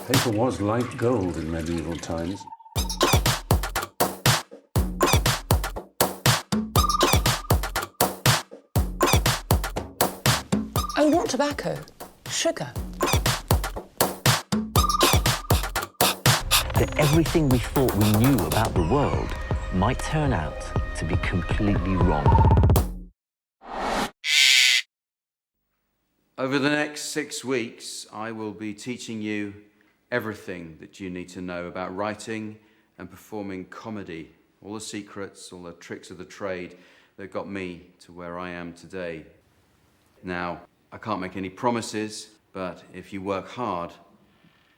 Paper was like gold in medieval times. Oh, not tobacco. Sugar. That everything we thought we knew about the world might turn out to be completely wrong. Over the next 6 weeks, I will be teaching you everything that you need to know about writing and performing comedy. All the secrets, all the tricks of the trade that got me to where I am today. Now, I can't make any promises, but if you work hard,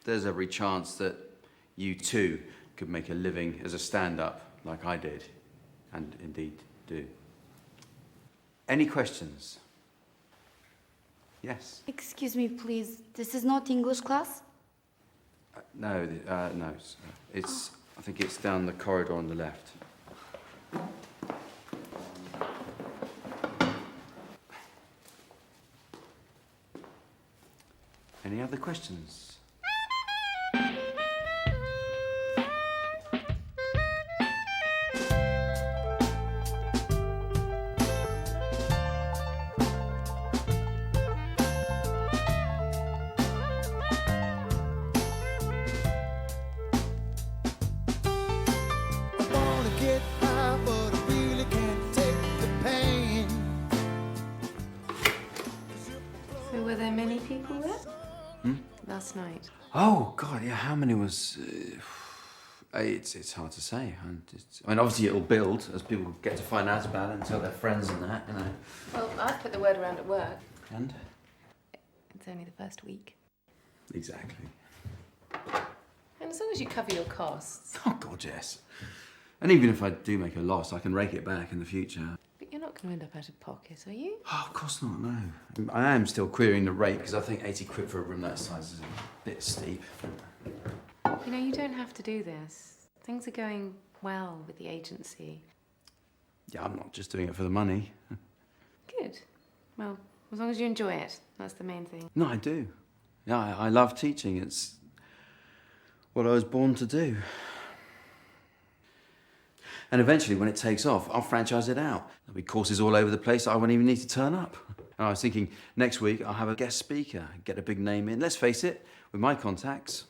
there's every chance that you too could make a living as a stand-up like I did, and indeed do. Any questions? Yes? Excuse me, please. This is not English class? No, it's, I think it's down the corridor on the left. Any other questions? So were there many people there? Last night? Oh, God, yeah, how many was... it's hard to say. I mean, obviously it'll build as people get to find out about it and tell their friends and that, you know. Well, I've put the word around at work. And? It's only the first week. Exactly. And as long as you cover your costs. Oh, God, yes. And even if I do make a loss, I can rake it back in the future. But you're not going to end up out of pocket, are you? Oh, of course not, no. I am still querying the rate because I think 80 quid for a room that size is a bit steep. You know, you don't have to do this. Things are going well with the agency. Yeah, I'm not just doing it for the money. Good. Well, as long as you enjoy it, that's the main thing. No, I do. Yeah, I love teaching. It's what I was born to do. And eventually, when it takes off, I'll franchise it out. There'll be courses all over the place. I won't even need to turn up. And I was thinking, next week, I'll have a guest speaker, get a big name in. Let's face it, with my contacts.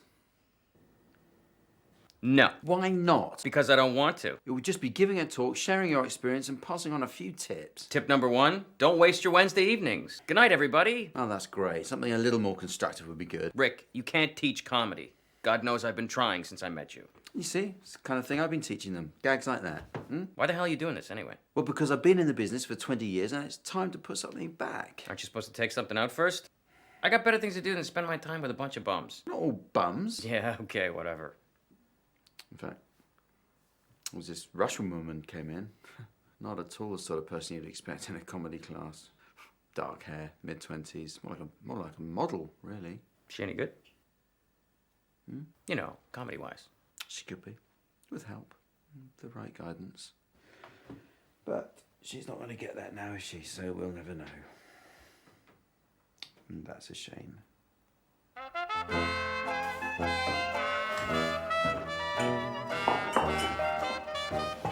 No. Why not? Because I don't want to. It would just be giving a talk, sharing your experience, and passing on a few tips. Tip number 1, don't waste your Wednesday evenings. Good night, everybody. Oh, that's great. Something a little more constructive would be good. Rick, you can't teach comedy. God knows I've been trying since I met you. You see, it's the kind of thing I've been teaching them. Gags like that. Why the hell are you doing this anyway? Well, because I've been in the business for 20 years and it's time to put something back. Aren't you supposed to take something out first? I got better things to do than spend my time with a bunch of bums. Not all bums. Yeah, okay, whatever. In fact, there was this Russian woman came in. Not at all the sort of person you'd expect in a comedy class. Dark hair, mid-20s, more like a model, really. She any good? You know, comedy-wise. She could be, with help, the right guidance. But she's not going to get that now, is she? So we'll never know. And that's a shame.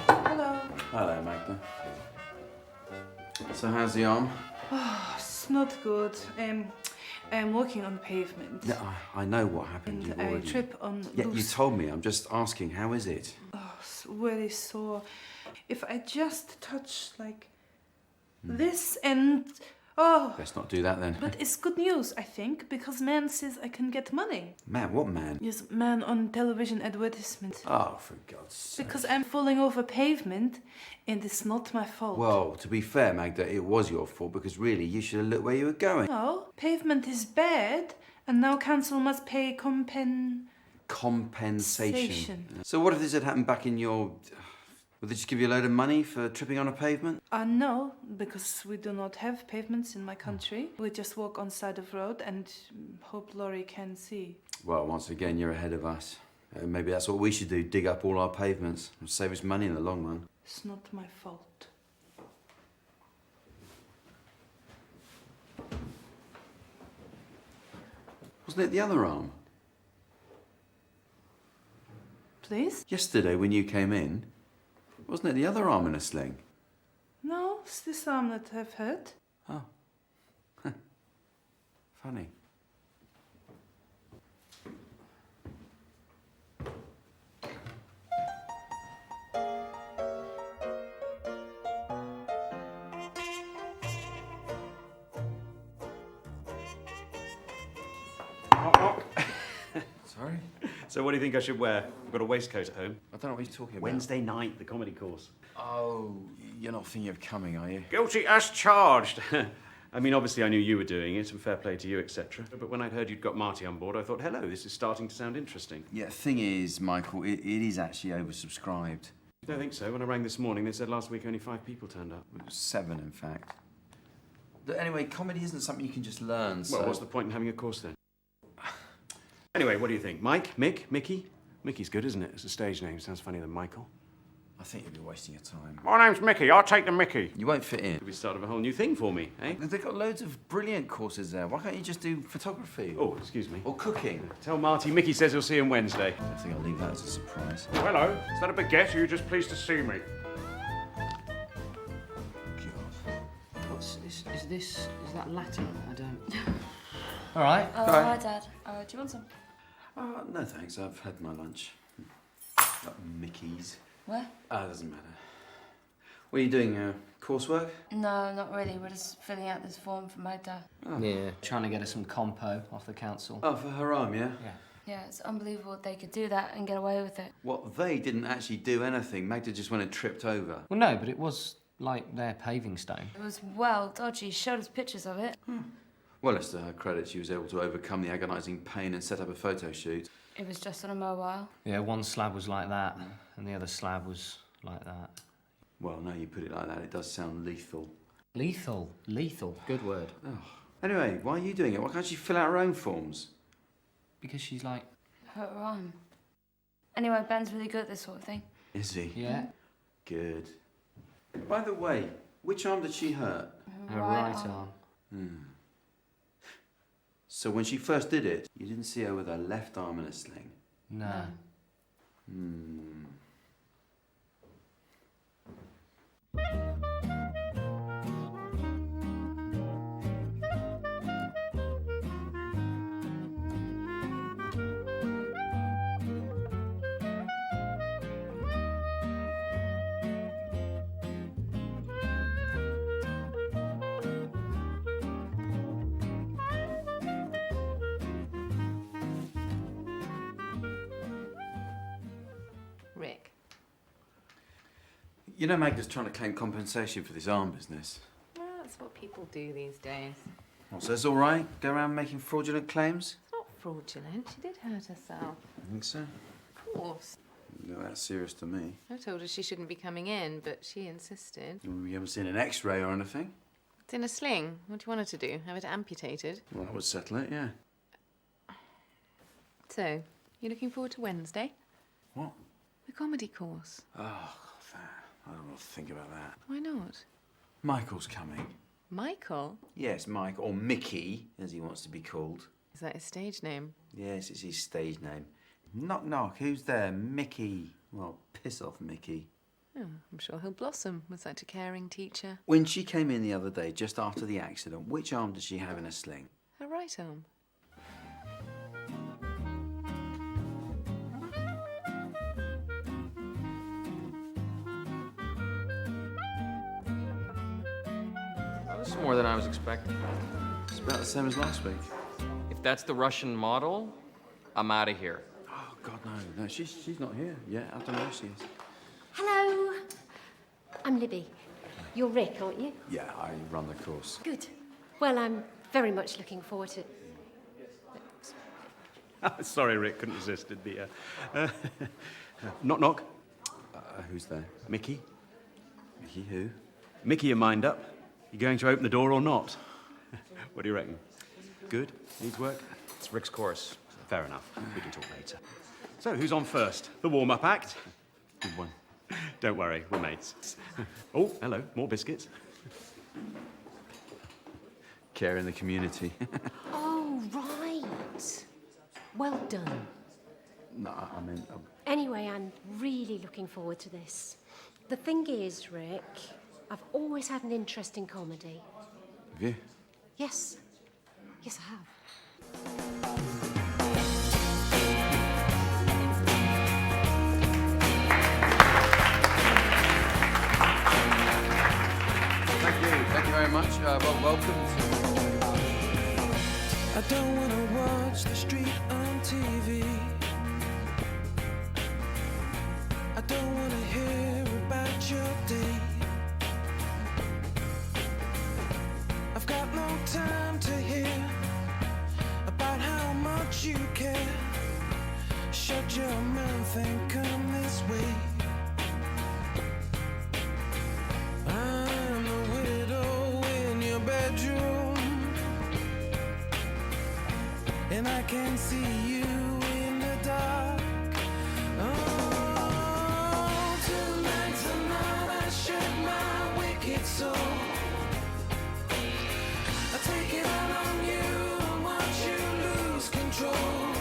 Hello. Hello, Magda. So how's the arm? Oh, it's not good. I'm walking on pavement. Yeah, I know what happened. And I trip on Yeah, loose... you told me. I'm just asking, how is it? Oh, it's very sore. If I just touch like this and... Oh, Let's not do that then. but it's good news, I think, because man says I can get money. Man, what man? Yes, man on television advertisement. Oh, for God's sake. Because I'm falling over pavement and it's not my fault. Well, to be fair, Magda, it was your fault because really you should have looked where you were going. No, pavement is bad and now council must pay Compensation. So what if this had happened back in your... Would they just give you a load of money for tripping on a pavement? No, because we do not have pavements in my country. We just walk on side of road and hope lorry can see. Well, once again, you're ahead of us. Maybe that's what we should do, dig up all our pavements. It'll save us money in the long run. It's not my fault. Wasn't it the other arm? Please? Yesterday when you came in, wasn't it the other arm in a sling? No, it's this arm that I've hurt. Oh. Funny. Sorry? So what do you think I should wear? I've got a waistcoat at home. I don't know what you're talking about. Wednesday night, the comedy course. Oh, you're not thinking of coming, are you? Guilty as charged. I mean, obviously I knew you were doing it, and fair play to you, etc. But when I'd heard you'd got Marty on board, I thought, hello, this is starting to sound interesting. Yeah, thing is, Michael, it is actually oversubscribed. I don't think so. When I rang this morning, they said last week only 5 people turned up. It was 7, in fact. But anyway, comedy isn't something you can just learn, so... Well, what's the point in having a course then? Anyway, what do you think? Mike? Mick? Mickey? Mickey's good, isn't it? It's a stage name. Sounds funnier than Michael. I think you'll be wasting your time. My name's Mickey. I'll take the Mickey. You won't fit in. It'll be the start of a whole new thing for me, eh? They've got loads of brilliant courses there. Why can't you just do photography? Oh, excuse me. Or cooking? Tell Marty Mickey says he'll see him Wednesday. I think I'll leave that as a surprise. Oh, hello. Is that a baguette or are you just pleased to see me? God. Is that Latin? I don't... All right. Oh, hi, Dad. Do you want some? No thanks, I've had my lunch. Got Mickey's. Where? Doesn't matter. What are you doing, coursework? No, not really. We're just filling out this form for Magda. Oh. Yeah, trying to get her some compo off the council. Oh, for her arm, yeah? Yeah. Yeah, it's unbelievable they could do that and get away with it. Well, they didn't actually do anything. Magda just went and tripped over. Well, no, but it was like their paving stone. It was well dodgy. She showed us pictures of it. Well, it's to her credit she was able to overcome the agonising pain and set up a photo shoot. It was just on a mobile. Yeah, one slab was like that, and the other slab was like that. Well, now you put it like that, it does sound lethal. Lethal. Lethal. Good word. Oh. Anyway, why are you doing it? Why can't she fill out her own forms? Because she's like... Hurt her arm. Anyway, Ben's really good at this sort of thing. Is he? Yeah. Good. By the way, which arm did she hurt? Her right arm. So when she first did it, you didn't see her with her left arm in a sling? No. Rick. You know Magda's trying to claim compensation for this arm business. Well, that's what people do these days. Well, so it's all right? Go around making fraudulent claims? It's not fraudulent. She did hurt herself. I think so. Of course. No, that's serious to me. I told her she shouldn't be coming in, but she insisted. We haven't seen an X-ray or anything. It's in a sling. What do you want her to do? Have it amputated? Well, that would settle it, yeah. So, you looking forward to Wednesday? What? The comedy course. Oh, I don't want to think about that. Why not? Michael's coming. Michael? Yes, Mike, or Mickey, as he wants to be called. Is that his stage name? Yes, it's his stage name. Knock, knock, who's there? Mickey. Well, piss off, Mickey. Oh, I'm sure he'll blossom with such a caring teacher. When she came in the other day, just after the accident, which arm did she have in a sling? Her right arm. That's more than I was expecting. It's about the same as last week. If that's the Russian model, I'm out of here. Oh, God, no. No, she's not here. Yeah, I don't know where she is. Hello. I'm Libby. You're Rick, aren't you? Yeah, I run the course. Good. Well, I'm very much looking forward to... Sorry, Rick, couldn't resist, did the... knock, knock. Who's there? Mickey? Mickey who? Mickey, your mind up? You going to open the door or not? What do you reckon? Good? Needs work? It's Rick's course. Fair enough. We can talk later. So, who's on first? The warm-up act? Good one. Don't worry, we're mates. Oh, hello, more biscuits. Care in the community. Oh, right. Well done. No, I mean... Anyway, Anyway, I'm really looking forward to this. The thing is, Rick, I've always had an interest in comedy. Have you? Yes. Yes, I have. Thank you very much. Well, welcome. I don't want to watch the street on TV. I don't want to hear about your day. I've got no time to hear about how much you care. Shut your mouth and come this way. I'm a widow in your bedroom, and I can see you in the dark. Oh, tonight's the night I shed my wicked soul. I take it out on you and watch you lose control.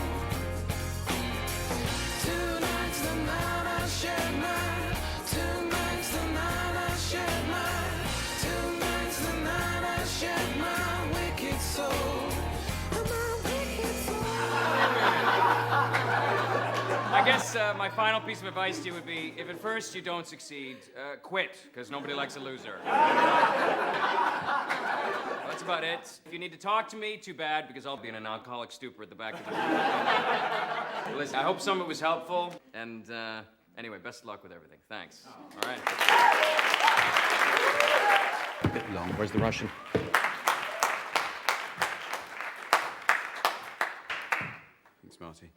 Tonight's the night I shed my. Tonight's the night I shed my. Tonight's the night I shed my wicked soul. I guess my final piece of advice to you would be, if at first you don't succeed, quit, because nobody likes a loser. That's about it. If you need to talk to me, too bad, because I'll be in an alcoholic stupor at the back of the room. Listen, I hope some of it was helpful, and anyway, best of luck with everything. Thanks. All right. A bit long. Where's the Russian? Thanks, Marty.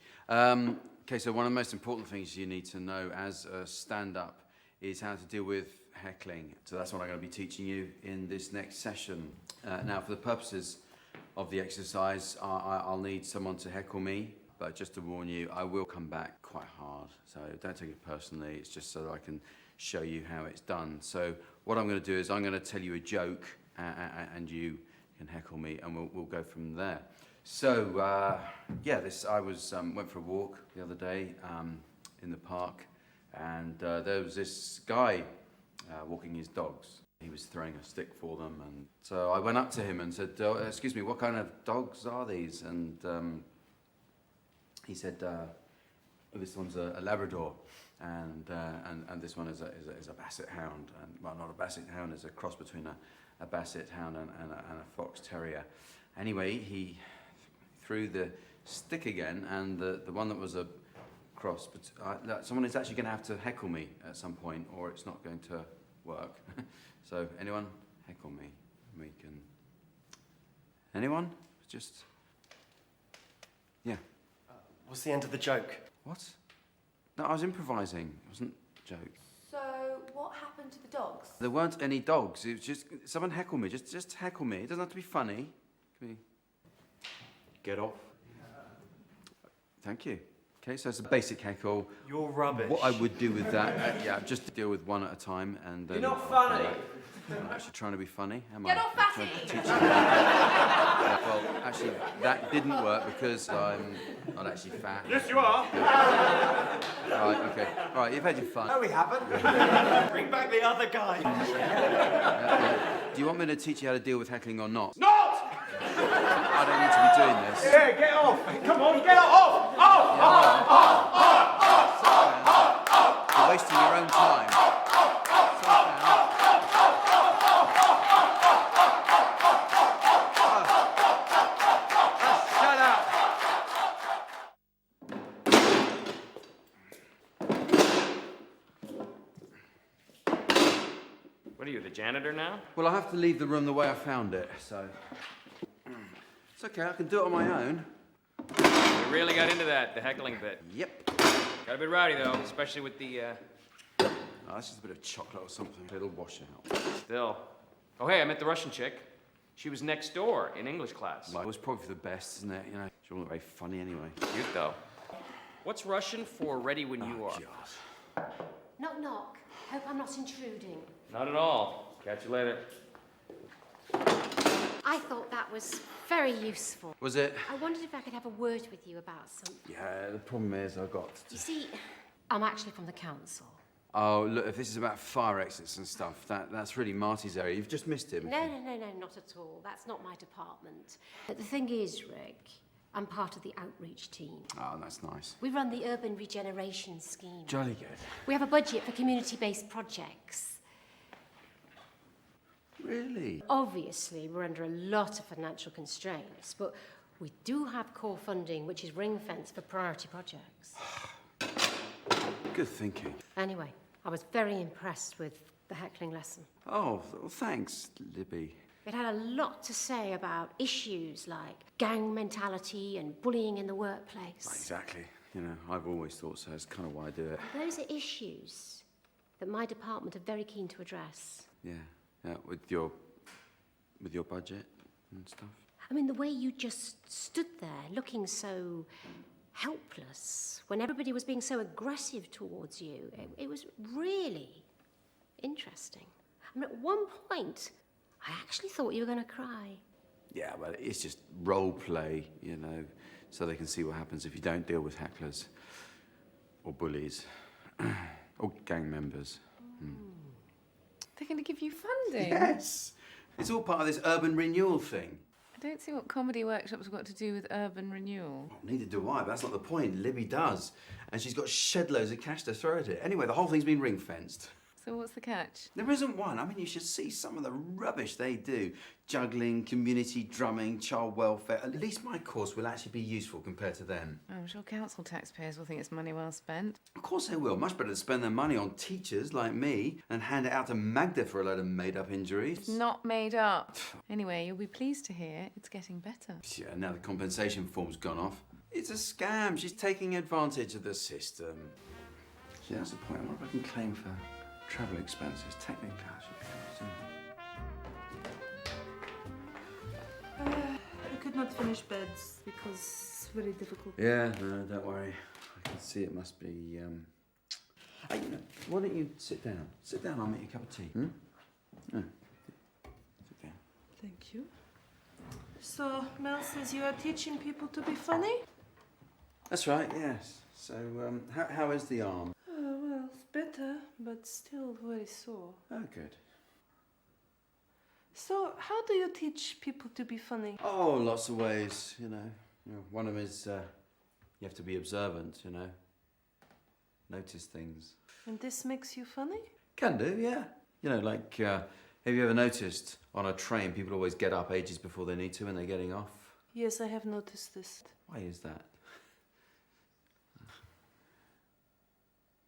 Okay, so one of the most important things you need to know as a stand-up is how to deal with heckling. So that's what I'm going to be teaching you in this next session. Now, for the purposes of the exercise, I'll need someone to heckle me, but just to warn you, I will come back quite hard. So don't take it personally. It's just so that I can show you how it's done. So what I'm going to do is I'm going to tell you a joke, and you can heckle me, and we'll go from there. So, yeah, I went for a walk the other day in the park, and there was this guy walking his dogs. He was throwing a stick for them, and so I went up to him and said, excuse me, what kind of dogs are these? And he said, this one's a Labrador, and this one is a Basset Hound. And, well, not a Basset Hound, it's a cross between a Basset Hound and a Fox Terrier. Anyway, he threw the stick again, and the one that was a cross. But someone is actually going to have to heckle me at some point, or it's not going to work. So, anyone heckle me? We can. Anyone? Just. Yeah. What's the end of the joke? What? No, I was improvising. It wasn't a joke. So, what happened to the dogs? There weren't any dogs. It was just someone heckle me. Just heckle me. It doesn't have to be funny. It can be. Get off. Thank you. Okay, so it's a basic heckle. You're rubbish. What I would do with that, yeah, just to deal with one at a time, and You're not funny. I'm actually trying to be funny, am I? Get off, fatty! Yeah, well, actually, that didn't work because I'm not actually fat. Yes, you are. Right, okay. All right, you've had your fun. No, we haven't. Bring back the other guy. Do you want me to teach you how to deal with heckling or not? Not! I don't need to be doing this. Yeah, get off. Come on, get off. Off! You're wasting your own time. Shut up. What are you, the janitor now? Well, I have to leave the room the way I found it, so... It's okay, I can do it on my own. You really got into that, the heckling bit. Yep. Got a bit rowdy, though, especially with the, Oh, that's just a bit of chocolate or something. It'll wash out. Still. Oh, hey, I met the Russian chick. She was next door in English class. Well, it was probably for the best, isn't it? You know, she wasn't very funny anyway. Cute, though. What's Russian for ready when you are? God. Knock, knock. Hope I'm not intruding. Not at all. Catch you later. I thought that was very useful. Was it? I wondered if I could have a word with you about something. Yeah, the problem is I got... You see, I'm actually from the council. Oh, look, if this is about fire exits and stuff, that's really Marty's area. You've just missed him. No, not at all. That's not my department. But the thing is, Rick, I'm part of the outreach team. Oh, that's nice. We run the urban regeneration scheme. Jolly good. We have a budget for community-based projects. Really? Obviously, we're under a lot of financial constraints, but we do have core funding, which is ring-fenced for priority projects. Good thinking. Anyway, I was very impressed with the heckling lesson. Oh, well, thanks, Libby. It had a lot to say about issues like gang mentality and bullying in the workplace. Exactly. You know, I've always thought so. It's kind of why I do it. Those are issues that my department are very keen to address. Yeah, with your budget and stuff. I mean, the way you just stood there looking so helpless when everybody was being so aggressive towards you, it was really interesting. I mean, at one point, I actually thought you were going to cry. Yeah, well, it's just role play, you know, so they can see what happens if you don't deal with hecklers or bullies or gang members. They're going to give you funding? Yes! It's all part of this urban renewal thing. I don't see what comedy workshops have got to do with urban renewal. Well, neither do I, but that's not the point. Libby does. And she's got shed loads of cash to throw at it. Anyway, the whole thing's been ring-fenced. So what's the catch? There isn't one. I mean, you should see some of the rubbish they do. Juggling, community drumming, child welfare. At least my course will actually be useful compared to them. I'm sure council taxpayers will think it's money well spent. Of course they will. Much better to spend their money on teachers like me and hand it out to Magda for a load of made-up injuries. It's not made up. Anyway, you'll be pleased to hear it's getting better. Yeah, now the compensation form's gone off. It's a scam. She's taking advantage of the system. Yeah, that's the point. I wonder if I can claim for travel expenses. Technically, I should be able to. I could not finish beds because it's very difficult. Yeah, no, don't worry. I can see it must be. Hey, you know, why don't you sit down? Sit down. I'll make you a cup of tea. Yeah. Sit down. Thank you. So, Mel says you are teaching people to be funny? That's right. Yes. So, how is the arm? Well, it's better, but still very sore. Oh, good. So, how do you teach people to be funny? Oh, lots of ways. You know, one of them is you have to be observant. You know, notice things. And this makes you funny? Can do, yeah. You know, like, have you ever noticed on a train people always get up ages before they need to when they're getting off? Yes, I have noticed this. Why is that?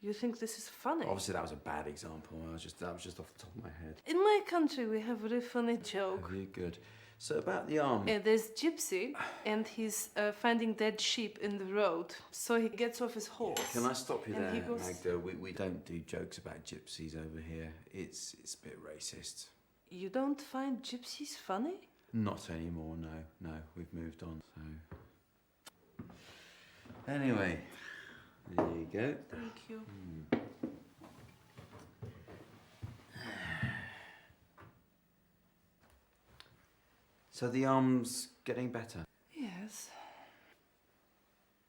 You think this is funny? Obviously, that was a bad example. That was just off the top of my head. In my country, we have a very funny joke. Oh, you're good. So about the arm. There's Gypsy, and he's finding dead sheep in the road. So he gets off his horse. Can I stop you and there, he goes... Magda? We don't do jokes about gypsies over here. It's a bit racist. You don't find gypsies funny? Not anymore, no. We've moved on, so... Anyway, there you go. Thank you. So the arm's getting better? Yes.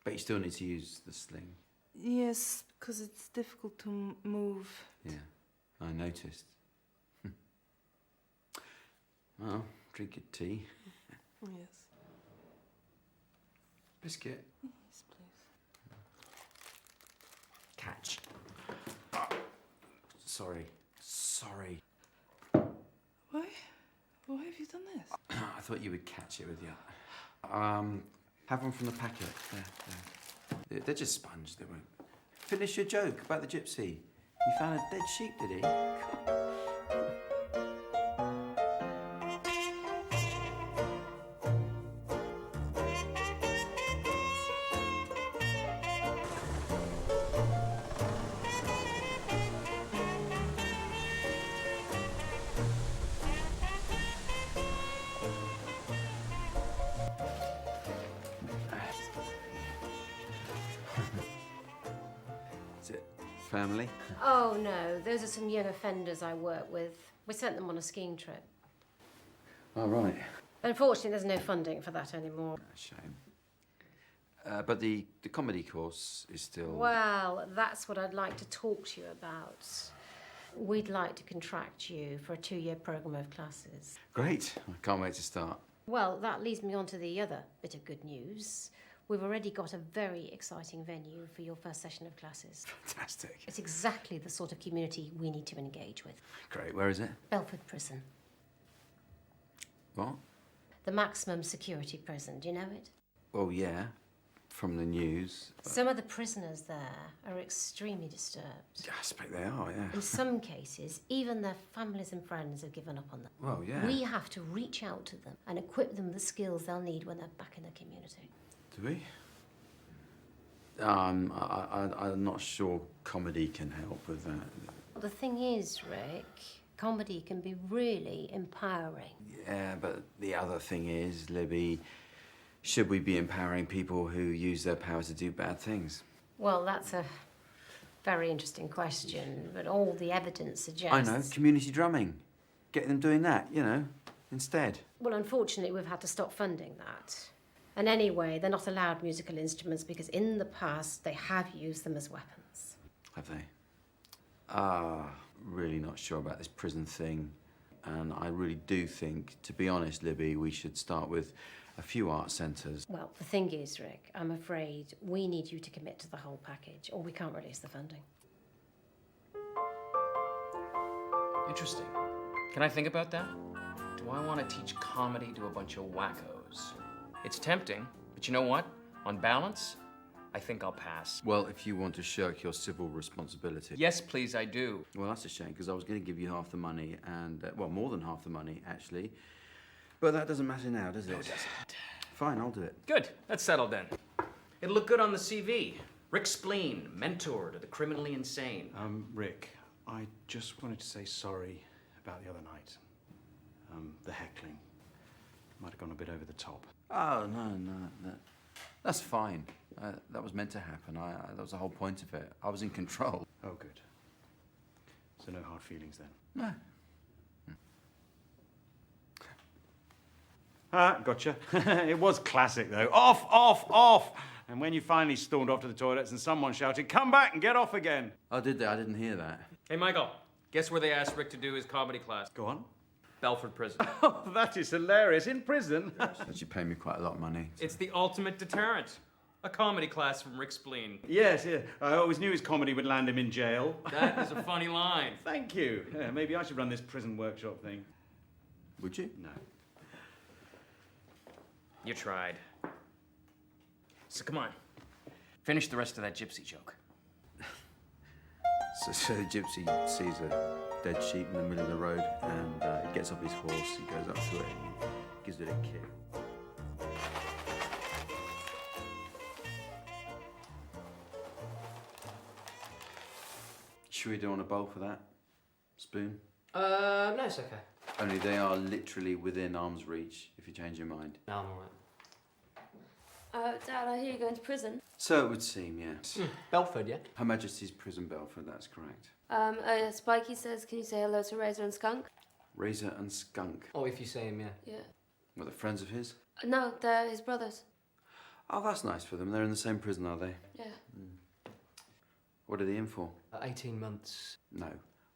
But you still need to use the sling? Yes, because it's difficult to move. Yeah, I noticed. Well, drink your tea. Yes. Biscuit? Yes, please. Catch. Oh, sorry. Why? Why have you done this? I thought you would catch it with you. Have one from the packet. There. They're just sponge, they won't. Finish your joke about the gypsy. He found a dead sheep, did he? Family? Oh, no. Those are some young offenders I work with. We sent them on a skiing trip. Oh, right. Unfortunately, there's no funding for that anymore. Shame. But the comedy course is still... Well, that's what I'd like to talk to you about. We'd like to contract you for a 2-year programme of classes. Great. I can't wait to start. Well, that leads me on to the other bit of good news. We've already got a very exciting venue for your first session of classes. Fantastic. It's exactly the sort of community we need to engage with. Great. Where is it? Belford Prison. What? The maximum security prison. Do you know it? Oh, yeah. From the news. Some of the prisoners there are extremely disturbed. I expect they are, yeah. In some cases, even their families and friends have given up on them. Well, yeah. We have to reach out to them and equip them with the skills they'll need when they're back in the community. Do we? I'm not sure comedy can help with that. The thing is, Rick, comedy can be really empowering. Yeah, but the other thing is, Libby, should we be empowering people who use their power to do bad things? Well, that's a very interesting question, but all the evidence suggests... I know, community drumming. Get them doing that, instead. Well, unfortunately, we've had to stop funding that. And anyway, they're not allowed musical instruments because in the past they have used them as weapons. Have they? Really not sure about this prison thing. And I really do think, to be honest, Libby, we should start with a few art centres. Well, the thing is, Rick, I'm afraid we need you to commit to the whole package or we can't release the funding. Interesting. Can I think about that? Do I want to teach comedy to a bunch of wackos? It's tempting, but you know what? On balance, I think I'll pass. Well, if you want to shirk your civil responsibility. Yes, please, I do. Well, that's a shame, because I was going to give you half the money, and, well, more than half the money, actually. But that doesn't matter now, does it? No, it doesn't. Fine, I'll do it. Good. That's settled then. It'll look good on the CV. Rick Spleen, mentor to the criminally insane. Rick, I just wanted to say sorry about the other night. The heckling. Might have gone a bit over the top. Oh, no. That's fine. That was meant to happen. That was the whole point of it. I was in control. Oh, good. So no hard feelings then? No. Gotcha. It was classic, though. Off, off, off! And when you finally stormed off to the toilets and someone shouted, "Come back and get off again!" Oh, did they? I didn't hear that. Hey, Michael, guess where they asked Rick to do his comedy class? Go on. Belford Prison. Oh, that is hilarious. In prison. That you pay me quite a lot of money. It's the ultimate deterrent. A comedy class from Rick Spleen. Yes, yeah. I always knew his comedy would land him in jail. That is a funny line. Thank you. Yeah, maybe I should run this prison workshop thing. Would you? No. You tried. So come on. Finish the rest of that gypsy joke. So the gypsy sees a dead sheep in the middle of the road and he gets off his horse, he goes up to it and gives it a kick. Should we do on a bowl for that? Spoon? No, it's okay. Only they are literally within arm's reach if you change your mind. No, I'm alright. Dad, I hear you're going to prison. So it would seem, yes. Belford, yeah? Her Majesty's Prison Belford, that's correct. Spikey says, can you say hello to Razor and Skunk? Razor and Skunk. Oh, if you say him, yeah. Yeah. What, the friends of his? No, they're his brothers. Oh, that's nice for them. They're in the same prison, are they? Yeah. What are they in for? 18 months. No.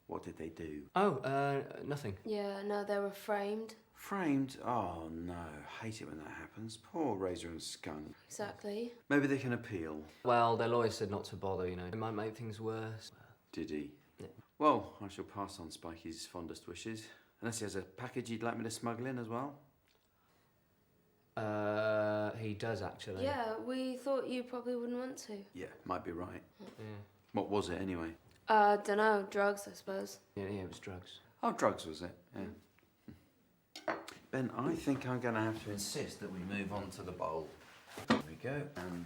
What did they do? Oh, nothing. Yeah, no, they were framed. Framed? Oh, no. Hate it when that happens. Poor Razor and Skunk. Exactly. Maybe they can appeal. Well, their lawyer said not to bother, you know. It might make things worse. Did he? Yeah. Well, I shall pass on Spikey's fondest wishes. Unless he has a package he'd like me to smuggle in as well. He does, actually. Yeah, we thought you probably wouldn't want to. Yeah, might be right. Yeah. What was it, anyway? Dunno, drugs, I suppose. Yeah, it was drugs. Oh, drugs was it? Yeah. Ben, I think I'm going to have to insist that we move on to the bowl. There we go. And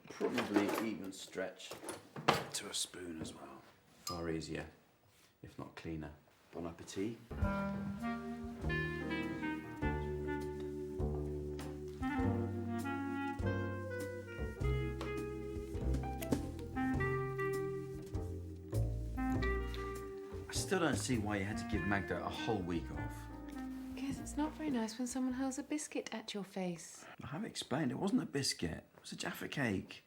probably even stretch to a spoon as well. Far easier, if not cleaner. Bon appetit. I still don't see why you had to give Magda a whole week off. Because it's not very nice when someone hurls a biscuit at your face. I have explained it wasn't a biscuit. It was a Jaffa cake.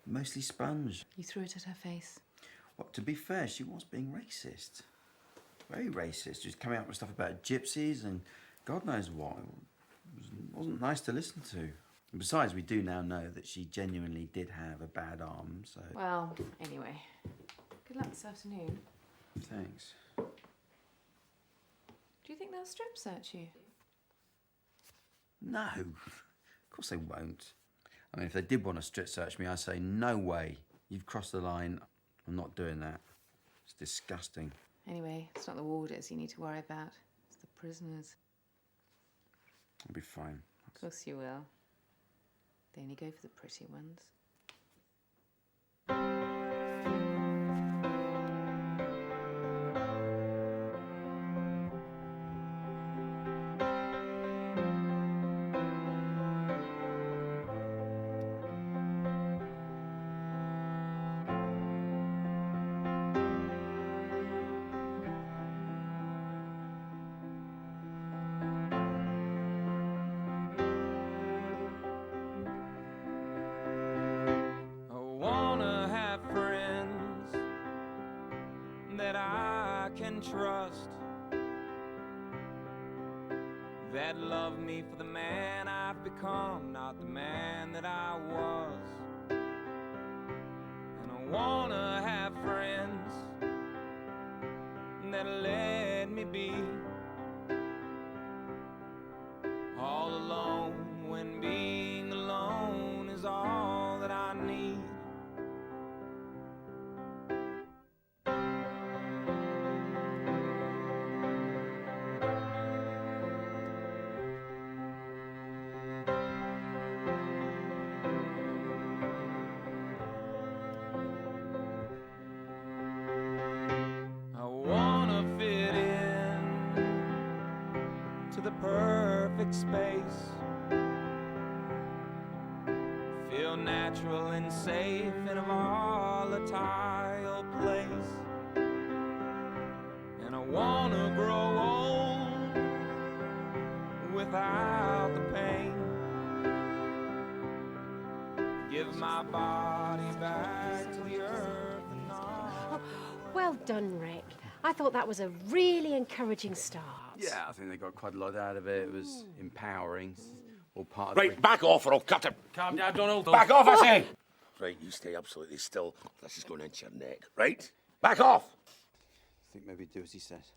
Mostly sponge. You threw it at her face. Well, to be fair, she was being racist. Very racist. She was coming up with stuff about gypsies and God knows what. It wasn't nice to listen to. And besides, we do now know that she genuinely did have a bad arm, so... Well, anyway. Good luck this afternoon. Thanks. Do you think they'll strip search you? No. Of course they won't. I mean, if they did want to strip search me, I'd say, no way. You've crossed the line. I'm not doing that. It's disgusting. Anyway, it's not the warders you need to worry about. It's the prisoners. I'll be fine. Of course you will. They only go for the pretty ones. Trust that love me for the man I've become, not the man that I was. And I wanna have friends that let me be all alone when being alone is all that I need. Perfect space, feel natural and safe in a volatile place, and I wanna grow old without the pain, give my body back to the earth and all. Oh, well done, Rick. I thought that was a really encouraging start. Yeah, I think they got quite a lot out of it. It was empowering. All part of Right, back off or I'll cut him. Calm down, Donald. Back off, I say! Right, you stay absolutely still. This is going into your neck, right? Back off! I think maybe do as he says.